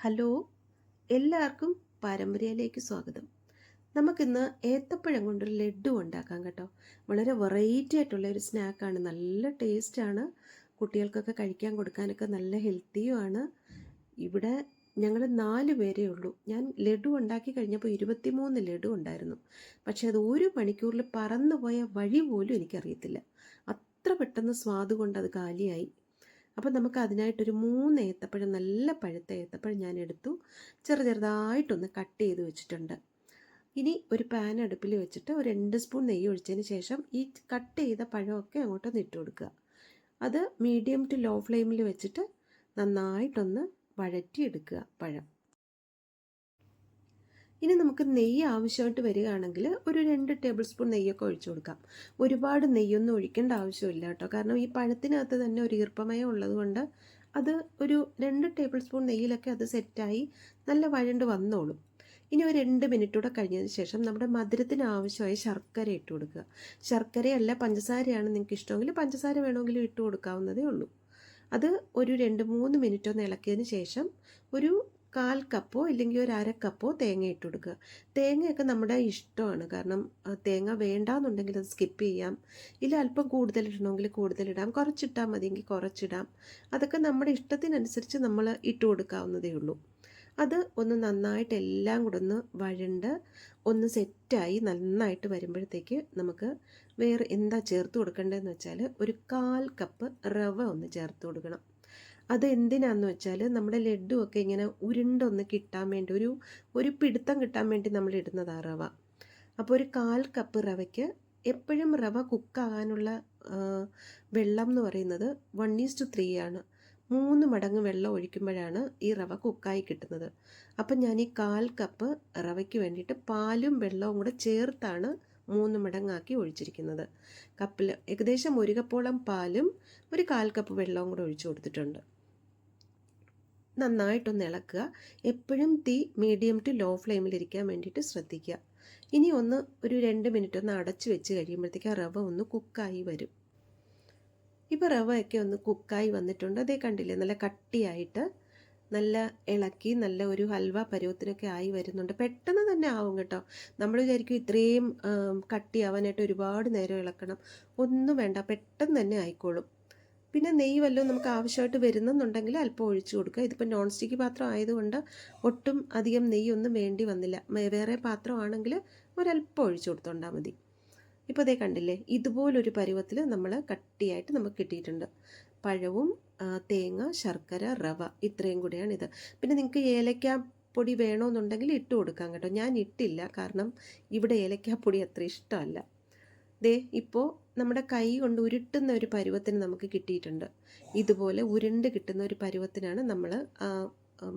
Hello, എല്ലാവർക്കും പാരമ്പര്യയിലേക്ക് സ്വാഗതം. നമുക്കിന്ന് ഏത്തപ്പഴം കൊണ്ടൊരു ലഡു ഉണ്ടാക്കാം കേട്ടോ. വളരെ വെറൈറ്റി ആയിട്ടുള്ള ഒരു സ്നാക്കാണ്, നല്ല ടേസ്റ്റാണ്. കുട്ടികൾക്കൊക്കെ കഴിക്കാൻ കൊടുക്കാനൊക്കെ നല്ല ഹെൽത്തിയുമാണ്. ഇവിടെ ഞങ്ങൾ 4 പേരേ ഉള്ളൂ. ഞാൻ ലഡു ഉണ്ടാക്കി കഴിഞ്ഞപ്പോൾ 23 ലഡു ഉണ്ടായിരുന്നു. പക്ഷേ അത് 1 മണിക്കൂറിൽ പറന്നു പോയ വഴി പോലും എനിക്കറിയത്തില്ല. അത്ര പെട്ടെന്ന് സ്വാദ് കൊണ്ട് അത് കാലിയായി. അപ്പോൾ നമുക്ക് അതിനായിട്ടൊരു 3 ഏത്തപ്പഴം, നല്ല പഴുത്ത ഏത്തപ്പഴം ഞാൻ എടുത്തു. ചെറുതായിട്ടൊന്ന് കട്ട് ചെയ്ത് വെച്ചിട്ടുണ്ട്. ഇനി ഒരു പാൻ അടുപ്പിൽ വെച്ചിട്ട് ഒരു 2 സ്പൂൺ നെയ്യ് ഒഴിച്ചതിന് ശേഷം ഈ കട്ട് ചെയ്ത പഴമൊക്കെ അങ്ങോട്ടൊന്ന് ഇട്ട് കൊടുക്കുക. അത് മീഡിയം ടു ലോ ഫ്ലെയിമിൽ വെച്ചിട്ട് നന്നായിട്ടൊന്ന് വഴറ്റിയെടുക്കുക പഴം. ഇനി നമുക്ക് നെയ്യ് ആവശ്യമായിട്ട് വരികയാണെങ്കിൽ ഒരു 2 ടേബിൾ സ്പൂൺ നെയ്യൊക്കെ ഒഴിച്ചു കൊടുക്കാം. ഒരുപാട് നെയ്യൊന്നും ഒഴിക്കേണ്ട ആവശ്യമില്ല കേട്ടോ, കാരണം ഈ പഴത്തിനകത്ത് തന്നെ ഒരു ഈർപ്പമയം ഉള്ളതുകൊണ്ട് അത് ഒരു 2 ടേബിൾ സ്പൂൺ നെയ്യിലൊക്കെ അത് സെറ്റായി നല്ല വഴണ്ട് വന്നോളും. ഇനി ഒരു 2 മിനിറ്റ് കൂടെ കഴിഞ്ഞതിന് ശേഷം നമ്മുടെ മധുരത്തിന് ആവശ്യമായ ശർക്കര ഇട്ട് കൊടുക്കുക. ശർക്കരയല്ല, പഞ്ചസാരയാണ് നിങ്ങൾക്ക് ഇഷ്ടമെങ്കിൽ പഞ്ചസാര വേണമെങ്കിലും ഇട്ട് കൊടുക്കാവുന്നതേ ഉള്ളൂ. അത് ഒരു 2-3 മിനിറ്റ് ഒന്ന് ഇളക്കിയതിന് ശേഷം ഒരു 1/4 കപ്പോ ഇല്ലെങ്കിൽ ഒരു 1/2 കപ്പോ തേങ്ങ ഇട്ട് കൊടുക്കുക. തേങ്ങയൊക്കെ നമ്മുടെ ഇഷ്ടമാണ്, കാരണം തേങ്ങ വേണ്ടാന്നുണ്ടെങ്കിൽ അത് സ്കിപ്പ് ചെയ്യാം. ഇല്ല അല്പം കൂടുതലിടണമെങ്കിൽ കൂടുതലിടാം, കുറച്ചിട്ടാൽ മതിയെങ്കിൽ കുറച്ചിടാം. അതൊക്കെ നമ്മുടെ ഇഷ്ടത്തിനനുസരിച്ച് നമ്മൾ ഇട്ട് കൊടുക്കാവുന്നതേ ഉള്ളൂ. അത് ഒന്ന് നന്നായിട്ട് എല്ലാം കൂടെ ഒന്ന് വഴണ്ട് ഒന്ന് സെറ്റായി നന്നായിട്ട് വരുമ്പോഴത്തേക്ക് നമുക്ക് വേറെ എന്താ ചേർത്ത് കൊടുക്കേണ്ടതെന്ന് വെച്ചാൽ ഒരു 1/4 കപ്പ് റവ ഒന്ന് ചേർത്ത് കൊടുക്കണം. അത് എന്തിനാന്ന് വെച്ചാൽ നമ്മുടെ ലഡു ഒക്കെ ഇങ്ങനെ ഉരുണ്ടൊന്ന് കിട്ടാൻ വേണ്ടി, ഒരു പിടുത്തം കിട്ടാൻ വേണ്ടി നമ്മൾ ഇടുന്നതാണ് റവ. അപ്പോൾ ഒരു 1/4 കപ്പ് റവയ്ക്ക് എപ്പോഴും റവ കുക്കാകാനുള്ള വെള്ളം എന്ന് പറയുന്നത് 1:3 ആണ്. 3 മടങ്ങ് വെള്ളം ഒഴിക്കുമ്പോഴാണ് ഈ റവ കുക്കായി കിട്ടുന്നത്. അപ്പം ഞാൻ ഈ 1/4 കപ്പ് റവയ്ക്ക് വേണ്ടിയിട്ട് പാലും വെള്ളവും കൂടെ ചേർത്താണ് 3 മടങ്ങാക്കി ഒഴിച്ചിരിക്കുന്നത്. കപ്പിൽ ഏകദേശം 1 കപ്പോളം പാലും ഒരു 1/4 കപ്പ് വെള്ളവും കൂടെ ഒഴിച്ചു കൊടുത്തിട്ടുണ്ട്. നന്നായിട്ടൊന്ന് ഇളക്കുക. എപ്പോഴും തീ മീഡിയം ടു ലോ ഫ്ലെയിമിലിരിക്കാൻ വേണ്ടിയിട്ട് ശ്രദ്ധിക്കുക. ഇനി ഒരു 2 മിനിറ്റ് ഒന്ന് അടച്ചു വെച്ച് കഴിയുമ്പോഴത്തേക്ക് ആ റവ ഒന്ന് കുക്കായി വരും. ഇപ്പോൾ റവയൊക്കെ ഒന്ന് കുക്കായി വന്നിട്ടുണ്ട്. അതേ കണ്ടില്ലേ, നല്ല കട്ടിയായിട്ട് നല്ല ഇളക്കി നല്ല ഒരു ഹൽവ പരുവത്തിനൊക്കെ ആയി വരുന്നുണ്ട്. പെട്ടെന്ന് തന്നെ ആവും കേട്ടോ. നമ്മൾ വിചാരിക്കും ഇത്രയും കട്ടിയാവാനായിട്ട് ഒരുപാട് നേരം ഇളക്കണം. ഒന്നും വേണ്ട, പെട്ടെന്ന് തന്നെ ആയിക്കോളും. പിന്നെ നെയ്യ് വല്ലതും നമുക്ക് ആവശ്യമായിട്ട് വരുന്നെന്നുണ്ടെങ്കിൽ അല്പം ഒഴിച്ചു കൊടുക്കുക. ഇതിപ്പോൾ നോൺ സ്റ്റിക്ക് പാത്രം ആയതുകൊണ്ട് ഒട്ടും അധികം നെയ്യൊന്നും വേണ്ടി വന്നില്ല. വേറെ പാത്രമാണെങ്കിൽ ഒരല്പം ഒഴിച്ചു കൊടുത്തോണ്ടാൽ മതി. ഇപ്പോൾ ഇതേ കണ്ടില്ലേ, ഇതുപോലൊരു പരുവത്തിൽ നമ്മൾ കട്ടിയായിട്ട് നമുക്ക് കിട്ടിയിട്ടുണ്ട്. പഴവും തേങ്ങ, ശർക്കര, റവ ഇത്രയും കൂടിയാണിത്. പിന്നെ നിങ്ങൾക്ക് ഏലക്കാപ്പൊടി വേണമെന്നുണ്ടെങ്കിൽ ഇട്ട് കൊടുക്കാം കേട്ടോ. ഞാൻ ഇട്ടില്ല, കാരണം ഇവിടെ ഏലക്കാപ്പൊടി അത്ര ഇഷ്ടമല്ല. ഇപ്പോൾ നമ്മുടെ കൈ കൊണ്ട് ഉരുട്ടുന്ന ഒരു പരുവത്തിന് നമുക്ക് കിട്ടിയിട്ടുണ്ട്. ഇതുപോലെ ഉരുണ്ട് കിട്ടുന്ന ഒരു പരുവത്തിനാണ് നമ്മൾ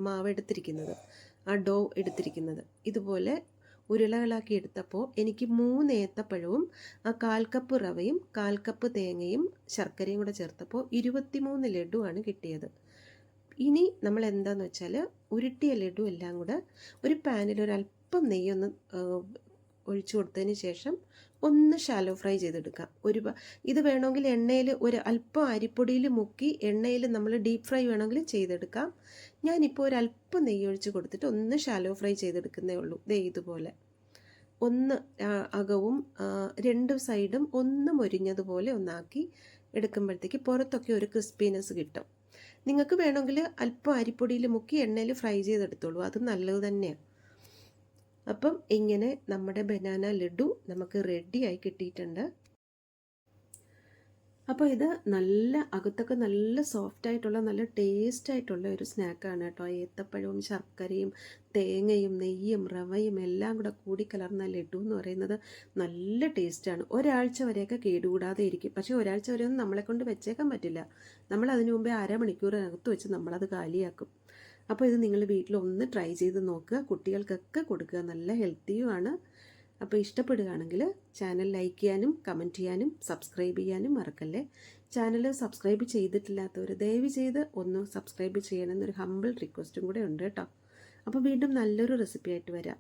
മാവ് എടുത്തിരിക്കുന്നത്, ആ ഡോ എടുത്തിരിക്കുന്നത്. ഇതുപോലെ ഉരുളകളാക്കി എടുത്തപ്പോൾ എനിക്ക് 3 ഏത്തപ്പഴവും 1/4 കപ്പ് റവയും 1/4 കപ്പ് തേങ്ങയും ശർക്കരയും കൂടെ ചേർത്തപ്പോൾ 23 ലഡു ആണ് കിട്ടിയത്. ഇനി നമ്മൾ എന്താണെന്ന് വെച്ചാൽ ഉരുട്ടിയ ലഡു എല്ലാം കൂടെ ഒരു പാനിൽ ഒരല്പം നെയ്യൊന്ന് ഒഴിച്ചു കൊടുത്തതിന് ശേഷം ഒന്ന് ഷാലോ ഫ്രൈ ചെയ്തെടുക്കാം. ഇത് വേണമെങ്കിൽ എണ്ണയിൽ ഒരു അല്പം അരിപ്പൊടിയിൽ മുക്കി എണ്ണയിൽ നമ്മൾ ഡീപ്പ് ഫ്രൈ വേണമെങ്കിൽ ചെയ്തെടുക്കാം. ഞാനിപ്പോൾ ഒരല്പം നെയ്യ് ഒഴിച്ച് കൊടുത്തിട്ട് ഒന്ന് ഷാലോ ഫ്രൈ ചെയ്തെടുക്കുന്നേ ഉള്ളൂ. ഇതുപോലെ ഒന്ന് അകവും 2 സൈഡും ഒന്ന് മൊരിഞ്ഞതുപോലെ ഒന്നാക്കി എടുക്കുമ്പോഴത്തേക്ക് പുറത്തൊക്കെ ഒരു ക്രിസ്പിനെസ് കിട്ടും. നിങ്ങൾക്ക് വേണമെങ്കിൽ അല്പം അരിപ്പൊടിയിൽ മുക്കി എണ്ണയിൽ ഫ്രൈ ചെയ്തെടുത്തോളൂ, അത് നല്ലത് തന്നെയാണ്. അപ്പം ഇങ്ങനെ നമ്മുടെ ബനാന ലഡു നമുക്ക് റെഡിയായി കിട്ടിയിട്ടുണ്ട്. അപ്പോൾ ഇത് നല്ല അകത്തൊക്കെ നല്ല സോഫ്റ്റായിട്ടുള്ള നല്ല ടേസ്റ്റായിട്ടുള്ള ഒരു സ്നാക്കാണ് കേട്ടോ. ഏത്തപ്പഴവും ശർക്കരയും തേങ്ങയും നെയ്യും റവയും എല്ലാം കൂടെ കൂടിക്കലർന്ന ലഡു എന്ന് പറയുന്നത് നല്ല ടേസ്റ്റാണ്. ഒരാഴ്ച വരെയൊക്കെ കേടുകൂടാതെ ഇരിക്കും. പക്ഷേ ഒരാഴ്ച വരെ ഒന്നും നമ്മളെ കൊണ്ട് വെച്ചേക്കാൻ പറ്റില്ല. നമ്മൾ അതിനു മുമ്പേ 1/2 മണിക്കൂറിനകത്ത് വെച്ച് നമ്മളത് കാലിയാക്കും. അപ്പോൾ ഇത് നിങ്ങൾ വീട്ടിലൊന്ന് ട്രൈ ചെയ്ത് നോക്കുക, കുട്ടികൾക്കൊക്കെ കൊടുക്കുക, നല്ല ഹെൽത്തിയുമാണ്. അപ്പോൾ ഇഷ്ടപ്പെടുകയാണെങ്കിൽ ചാനൽ ലൈക്ക് ചെയ്യാനും കമൻറ്റ് ചെയ്യാനും സബ്സ്ക്രൈബ് ചെയ്യാനും മറക്കല്ലേ. ചാനൽ സബ്സ്ക്രൈബ് ചെയ്തിട്ടില്ലാത്തവർ ദയവ് ചെയ്ത് ഒന്ന് സബ്സ്ക്രൈബ് ചെയ്യണമെന്നൊരു ഹമ്പിൾ റിക്വസ്റ്റും കൂടെ ഉണ്ട് കേട്ടോ. അപ്പോൾ വീണ്ടും നല്ലൊരു റെസിപ്പി ആയിട്ട് വരാം.